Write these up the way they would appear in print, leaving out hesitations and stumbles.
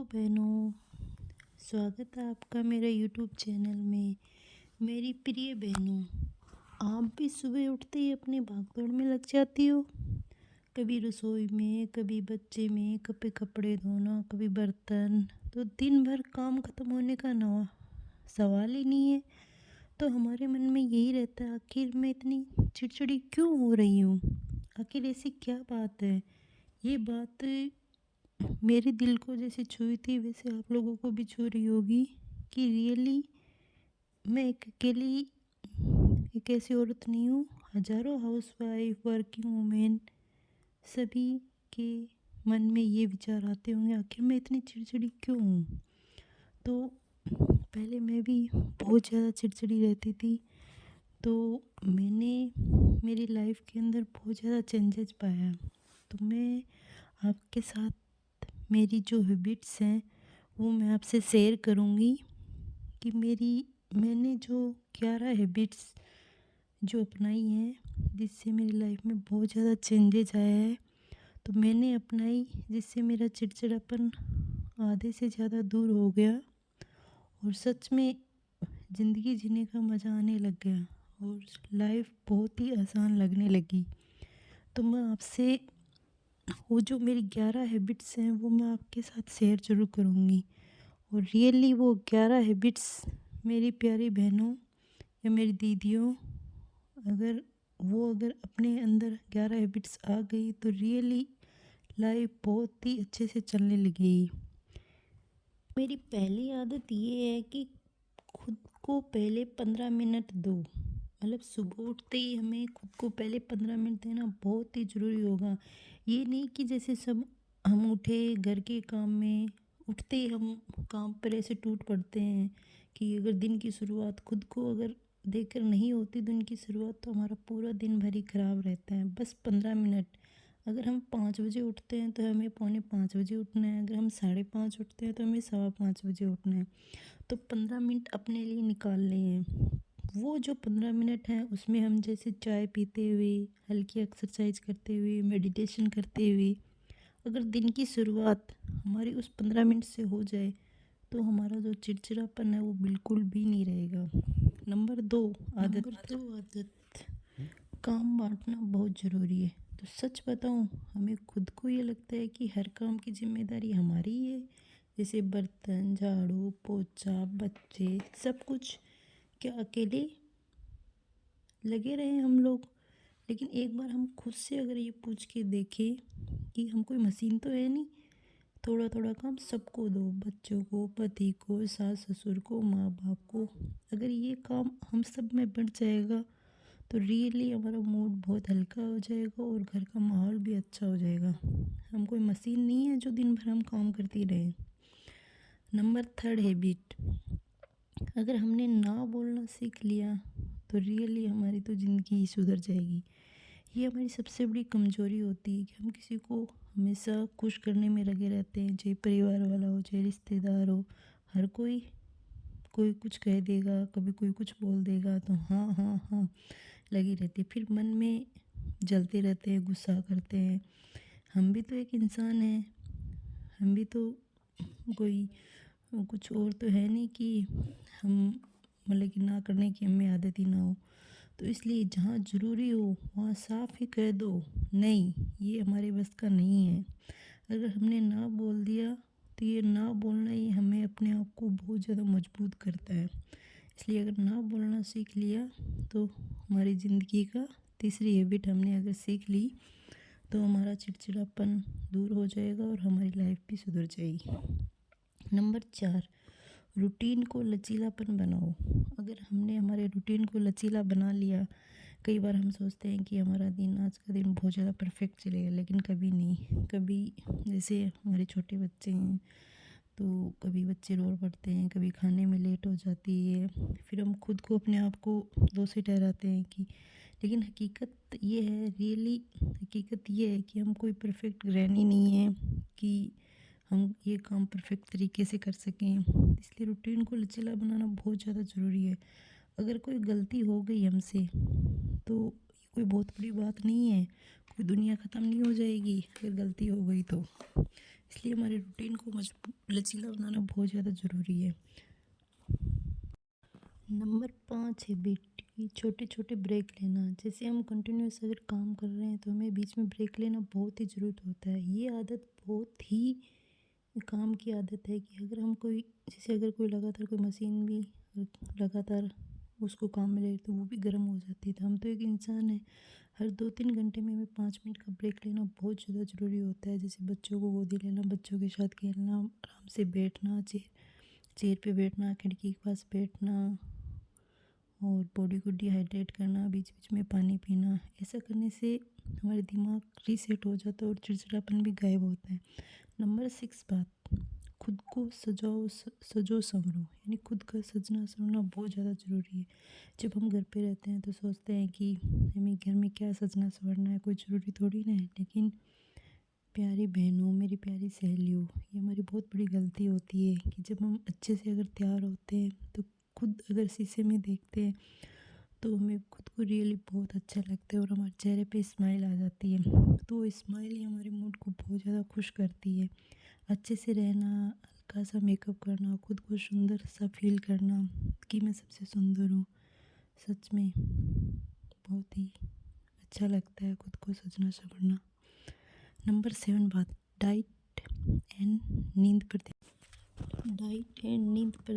बहनों, स्वागत है आपका मेरे यूट्यूब चैनल में। मेरी प्रिय बहनों, आप भी सुबह उठते ही अपनी भागदौड़ में लग जाती हो। कभी रसोई में, कभी बच्चे में, कभी कपड़े धोना, कभी बर्तन। तो दिन भर काम खत्म होने का नवा सवाल ही नहीं है। तो हमारे मन में यही रहता है, आखिर मैं इतनी चिड़चिड़ी क्यों हो रही हूँ? आखिर ऐसी क्या बात है? ये बात मेरे दिल को जैसे छुई थी वैसे आप लोगों को भी छू रही होगी कि रियली मैं एक अकेली एक ऐसी औरत नहीं हूँ। हजारों हाउसवाइफ, वर्किंग वुमेन सभी के मन में ये विचार आते होंगे, आखिर मैं इतनी चिड़चिड़ी क्यों हूँ। तो पहले मैं भी बहुत ज़्यादा चिड़चिड़ी रहती थी। तो मैंने मेरी लाइफ के अंदर बहुत ज़्यादा चेंजेस पाया। तो मैं आपके साथ मेरी जो हैबिट्स हैं वो मैं आपसे शेयर करूँगी कि मैंने जो 11 हैबिट्स जो अपनाई हैं जिससे मेरी लाइफ में बहुत ज़्यादा चेंजेस आया है। तो मैंने अपनाई जिससे मेरा चिड़चिड़ापन आधे से ज़्यादा दूर हो गया और सच में ज़िंदगी जीने का मज़ा आने लग गया और लाइफ बहुत ही आसान लगने लगी। तो मैं आपसे वो जो मेरी 11 हैबिट्स हैं वो मैं आपके साथ शेयर ज़रूर करूँगी। और रियली वो 11 हैबिट्स मेरी प्यारी बहनों या मेरी दीदियों, अगर अपने अंदर 11 हैबिट्स आ गई तो रियली लाइफ बहुत ही अच्छे से चलने लगेगी। मेरी पहली आदत ये है कि खुद को पहले 15 मिनट दो। मतलब सुबह उठते ही हमें खुद को पहले 15 मिनट देना बहुत ही ज़रूरी होगा। ये नहीं कि जैसे सब हम उठे घर के काम में, उठते ही हम काम पर ऐसे टूट पड़ते हैं कि अगर दिन की शुरुआत खुद को अगर देकर नहीं होती दिन की शुरुआत तो हमारा पूरा दिन भर ही ख़राब रहता है। बस 15 मिनट, अगर हम 5 बजे उठते हैं तो हमें 4:45 बजे उठना है, अगर हम 5:30 उठते हैं तो हमें 5:15 बजे उठना है। तो 15 मिनट अपने लिए निकालने हैं। वो जो 15 मिनट हैं उसमें हम जैसे चाय पीते हुए, हल्की एक्सरसाइज करते हुए, मेडिटेशन करते हुए अगर दिन की शुरुआत हमारी उस 15 मिनट से हो जाए तो हमारा जो चिड़चिड़ापन है वो बिल्कुल भी नहीं रहेगा। नंबर 2 आदत, काम बांटना बहुत ज़रूरी है। तो सच बताऊं, हमें खुद को ये लगता है कि हर काम की जिम्मेदारी हमारी ही है, जैसे बर्तन, झाड़ू, पोछा, बच्चे, सब कुछ क्या अकेले लगे रहे हम लोग। लेकिन एक बार हम खुद से अगर ये पूछ के देखें कि हम कोई मशीन तो है नहीं। थोड़ा थोड़ा काम सबको दो, बच्चों को, पति को, सास ससुर को, माँ बाप को। अगर ये काम हम सब में बढ़ जाएगा तो रियली हमारा मूड बहुत हल्का हो जाएगा और घर का माहौल भी अच्छा हो जाएगा। हम कोई मशीन नहीं है जो दिन भर हम काम करती रहें। नंबर 3 हैबिट, अगर हमने ना बोलना सीख लिया तो रियली हमारी तो ज़िंदगी ही सुधर जाएगी। ये हमारी सबसे बड़ी कमज़ोरी होती है कि हम किसी को हमेशा खुश करने में लगे रहते हैं, चाहे परिवार वाला हो, चाहे रिश्तेदार हो। हर कोई कोई कुछ कह देगा, कभी कोई कुछ बोल देगा तो हाँ हाँ हाँ लगी रहती है। फिर मन में जलते रहते हैं, गुस्सा करते हैं। हम भी तो एक इंसान हैं, हम भी तो कोई कुछ और तो है नहीं कि हम मतलब कि ना करने की हमें आदत ही ना हो। तो इसलिए जहाँ ज़रूरी हो वहाँ साफ ही कह दो, नहीं ये हमारे बस का नहीं है। अगर हमने ना बोल दिया तो ये ना बोलना ही हमें अपने आप को बहुत ज़्यादा मजबूत करता है। इसलिए अगर ना बोलना सीख लिया तो हमारी ज़िंदगी का तीसरी हैबिट हमने अगर सीख ली तो हमारा चिड़चिड़ापन दूर हो जाएगा और हमारी लाइफ भी सुधर जाएगी। नंबर 4, रूटीन को लचीलापन बनाओ। अगर हमने हमारे रूटीन को लचीला बना लिया, कई बार हम सोचते हैं कि हमारा दिन, आज का दिन बहुत ज़्यादा परफेक्ट चलेगा, लेकिन कभी नहीं। कभी जैसे हमारे छोटे बच्चे हैं तो कभी बच्चे रो पड़ते हैं, कभी खाने में लेट हो जाती है, फिर हम खुद को अपने आप को दोषी ठहराते हैं कि, लेकिन हकीकत ये है, रियली हकीकत ये है कि हम कोई परफेक्ट ग्रैनी नहीं है कि हम ये काम परफेक्ट तरीके से कर सकें। इसलिए रूटीन को लचीला बनाना बहुत ज़्यादा ज़रूरी है। अगर कोई गलती हो गई हमसे तो ये कोई बहुत बड़ी बात नहीं है, कोई दुनिया ख़त्म नहीं हो जाएगी अगर गलती हो गई तो। इसलिए हमारे रूटीन को लचीला बनाना बहुत ज़्यादा ज़रूरी है। नंबर 5 है बेटी छोटे छोटे ब्रेक लेना। जैसे हम कंटिन्यूस अगर काम कर रहे हैं तो हमें बीच में ब्रेक लेना बहुत ही ज़रूरत होता है। ये आदत बहुत ही काम की आदत है कि अगर हम कोई जैसे अगर कोई लगातार कोई मशीन भी लगातार उसको काम में ले तो वो भी गर्म हो जाती है। तो हम तो एक इंसान है, हर 2-3 घंटे में हमें 5 मिनट का ब्रेक लेना बहुत ज़्यादा ज़रूरी होता है। जैसे बच्चों को गोदी लेना, बच्चों के साथ खेलना, आराम से बैठना, चेयर पे बैठना, खिड़की के पास बैठना और बॉडी को डिहाइड्रेट करना, बीच बीच में पानी पीना। ऐसा करने से हमारे दिमाग रीसेट हो जाता है और चिड़चिड़ापन भी गायब होता है। नंबर 6 बात, खुद को सजो संवरो, यानी खुद का सजना संवरना बहुत ज़्यादा ज़रूरी है। जब हम घर पे रहते हैं तो सोचते हैं कि हमें घर में क्या सजना संवरना है, कोई ज़रूरी थोड़ी ना है। लेकिन प्यारी बहनों, मेरी प्यारी सहेलियों, ये हमारी बहुत बड़ी गलती होती है कि जब हम अच्छे से अगर तैयार होते हैं तो खुद अगर शीशे में देखते हैं तो हमें खुद को रियली बहुत अच्छा लगता है और हमारे चेहरे पे स्माइल आ जाती है। तो स्माइल ही हमारे मूड को बहुत ज़्यादा खुश करती है। अच्छे से रहना, हल्का सा मेकअप करना, खुद को सुंदर सा फील करना कि मैं सबसे सुंदर हूँ, सच में बहुत ही अच्छा लगता है खुद को सजना संवरना। नंबर 7 बात, डाइट एंड नींद पर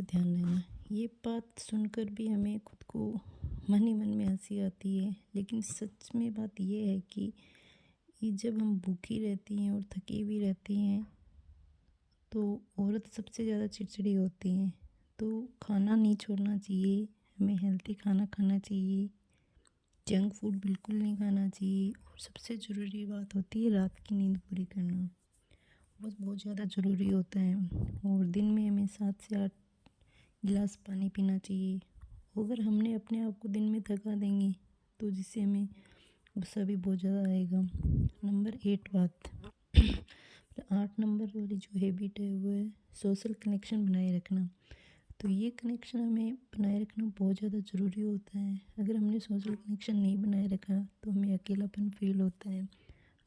ध्यान देना। ये बात सुनकर भी हमें खुद को मन ही मन में हंसी आती है, लेकिन सच में बात ये है कि ये जब हम भूखी रहती हैं और थकी हुई रहती हैं तो औरत सबसे ज़्यादा चिड़चिड़ी होती हैं। तो खाना नहीं छोड़ना चाहिए, हमें हेल्दी खाना खाना चाहिए, जंक फूड बिल्कुल नहीं खाना चाहिए और सबसे ज़रूरी बात होती है रात की नींद पूरी करना, बस बहुत ज़्यादा ज़रूरी होता है। और दिन में हमें 7 से 8 गिलास पानी पीना चाहिए। अगर हमने अपने आप को दिन में थका देंगे तो जिससे हमें गुस्सा भी बहुत ज़्यादा आएगा। नंबर 8 बात 8 नंबर वाली जो हैबिट है वो है सोशल कनेक्शन बनाए रखना। तो ये कनेक्शन हमें बनाए रखना बहुत ज़्यादा ज़रूरी होता है। अगर हमने सोशल कनेक्शन नहीं बनाए रखा तो हमें अकेलापन फील होता है।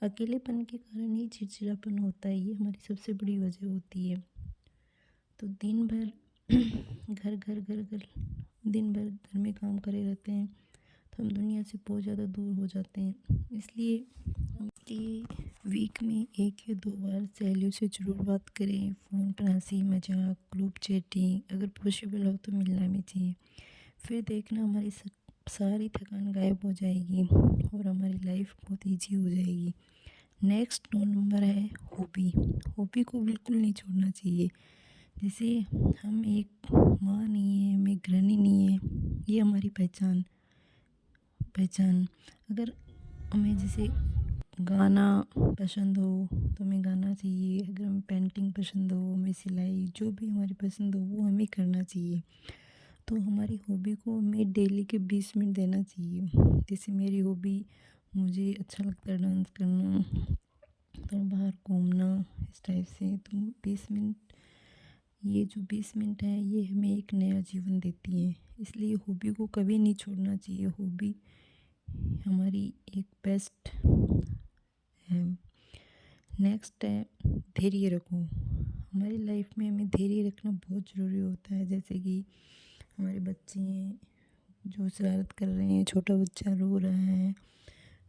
अकेलेपन के कारण ही चिड़चिड़ापन होता है, ये हमारी सबसे बड़ी वजह होती है। तो दिन भर घर घर घर घर दिन भर घर में काम करे रहते हैं तो हम दुनिया से बहुत ज़्यादा दूर हो जाते हैं। इसलिए वीक में 1 या 2 बार सहेलियों से ज़रूर बात करें। फ़ोन पर हंसी मजाक, ग्रुप चैटिंग, अगर पॉसिबल हो तो मिलना भी चाहिए। फिर देखना हमारी सारी थकान गायब हो जाएगी और हमारी लाइफ बहुत ईजी हो जाएगी। नेक्स्ट 9 नंबर है हॉबी। हॉबी को बिल्कुल नहीं छोड़ना चाहिए। जैसे हम एक माँ नहीं है, हम एक गृहिणी नहीं है, ये हमारी पहचान अगर हमें जैसे गाना पसंद हो तो हमें गाना चाहिए। अगर हमें पेंटिंग पसंद हो, हमें सिलाई, जो भी हमारी पसंद हो वो हमें करना चाहिए। तो हमारी हॉबी को हमें डेली के 20 मिनट देना चाहिए। जैसे मेरी हॉबी, मुझे अच्छा लगता है डांस करना, तो बाहर घूमना, इस टाइप से। तो 20 मिनट, ये जो 20 मिनट है ये हमें एक नया जीवन देती है। इसलिए हॉबी को कभी नहीं छोड़ना चाहिए। हॉबी हमारी एक बेस्ट है। नेक्स्ट है धैर्य रखो। हमारी लाइफ में हमें धैर्य रखना बहुत ज़रूरी होता है। जैसे कि हमारे बच्चे हैं जो शरारत कर रहे हैं, छोटा बच्चा रो रहा है,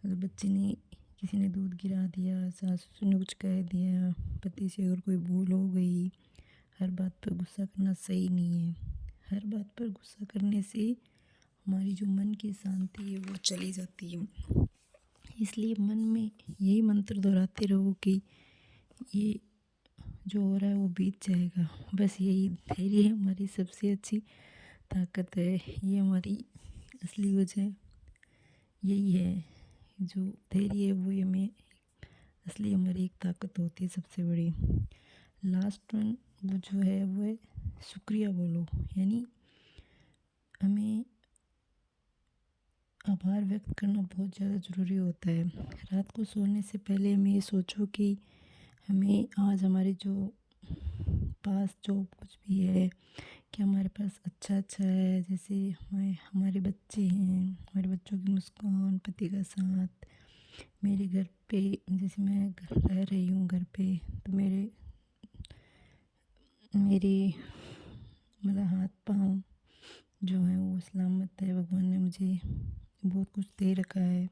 अगर बच्चे ने किसी ने दूध गिरा दिया, सासू ने कुछ कह दिया, पति से अगर कोई भूल हो गई, हर बात पर गुस्सा करना सही नहीं है। हर बात पर गुस्सा करने से हमारी जो मन की शांति है वो चली जाती है। इसलिए मन में यही मंत्र दोहराते रहो कि ये जो हो रहा है वो बीत जाएगा। बस यही धैर्य है हमारी सबसे अच्छी ताकत है। ये हमारी असली वजह यही है। जो धैर्य है वो हमें असली हमारी एक ताकत होती है सबसे बड़ी। लास्ट वन वो जो है वो है शुक्रिया बोलो। यानी हमें आभार व्यक्त करना बहुत ज़्यादा ज़रूरी होता है। रात को सोने से पहले हमें ये सोचो कि हमें आज हमारे जो पास जो कुछ भी है कि हमारे पास अच्छा है। जैसे हमारे बच्चे हैं, हमारे बच्चों की मुस्कान, पति का साथ, मेरे घर पे जैसे मैं रह रही हूँ घर पे, तो मेरे मेरे मतलब हाथ पाँव जो है वो सलामत है। भगवान ने मुझे बहुत कुछ दे रखा है।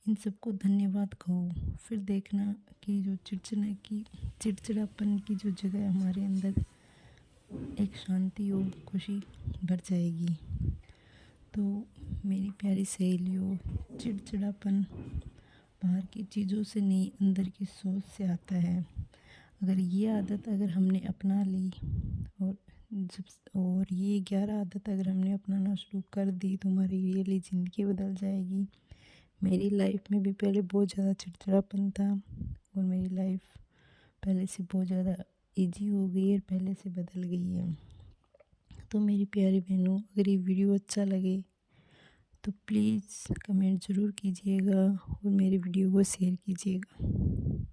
इन सबको धन्यवाद कहो, फिर देखना कि जो चिड़चिड़ापन की जो जगह है हमारे अंदर, एक शांति और खुशी भर जाएगी। तो मेरी प्यारी सहेलियों, चिड़चिड़ापन बाहर की चीज़ों से नहीं, अंदर की सोच से आता है। अगर ये आदत अगर हमने अपना ली और ये 11 आदत अगर हमने अपनाना शुरू कर दी तो हमारी रियली ज़िंदगी बदल जाएगी। मेरी लाइफ में भी पहले बहुत ज़्यादा चिड़चिड़ापन था और मेरी लाइफ पहले से बहुत ज़्यादा इजी हो गई है, पहले से बदल गई है। तो मेरी प्यारी बहनों, अगर ये वीडियो अच्छा लगे तो प्लीज़ कमेंट ज़रूर कीजिएगा और मेरे वीडियो को शेयर कीजिएगा।